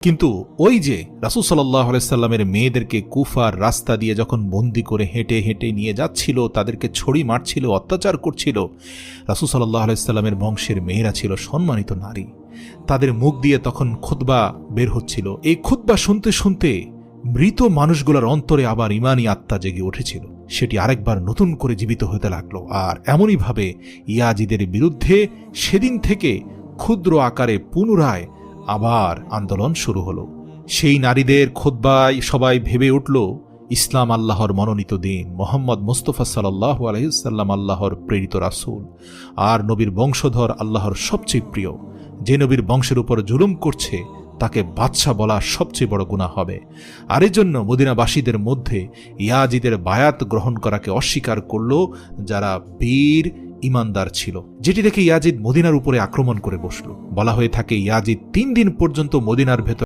কিন্তু ওই যে রাসূল সাল্লাল্লাহু আলাইহি সাল্লামের মেয়েদেরকে কুফার রাস্তা দিয়ে যখন বন্দি করে হেঁটে হেঁটে নিয়ে যাচ্ছিল, তাদেরকে ছড়ি মারছিল, অত্যাচার করছিল, রাসূল সাল্লাল্লাহু আলাইহি সাল্লামের বংশের মেয়েরা ছিল সম্মানিত নারী। তাদের মুখ দিয়ে তখন খুতবা বের হচ্ছিল। এই খুতবা শুনতে শুনতে মৃত মানুষগুলোর অন্তরে আবার ইমানি আত্মা জেগে উঠেছিল, সেটি আরেকবার নতুন করে জীবিত হতে লাগলো। আর এমনইভাবে ইয়াজিদের বিরুদ্ধে সেদিন থেকে ক্ষুদ্র আকারে পুনরায় আবার আন্দোলন শুরু হলো। সেই নারীদের খুতবায় সবাই ভেবে উঠল, ইসলাম আল্লাহর মনোনীত দিন, মোহাম্মদ মুস্তাফা সাল্লাল্লাহু আলাইহি ওয়াসাল্লাম আল্লাহর প্রেরিত রাসূল, আর নবীর বংশধর আল্লাহর সবচেয়ে প্রিয়। যে নবীর বংশের উপর জুলুম করছে তাকে বাদশা বলা সবচেয়ে বড় গুনাহ হবে। আর এজন্য মদিনাবাসীদের মধ্যে ইয়াজিদের বায়াত গ্রহণ করাকে অস্বীকার করল যারা বীর ইমানদার ছিল, যেটি দেখে ইয়াজিদ মদিনার উপরে আক্রমণ করে বসল। বলা হয়ে থাকে ইয়াজিদ 3 দিন পর্যন্ত মদিনার ভেতর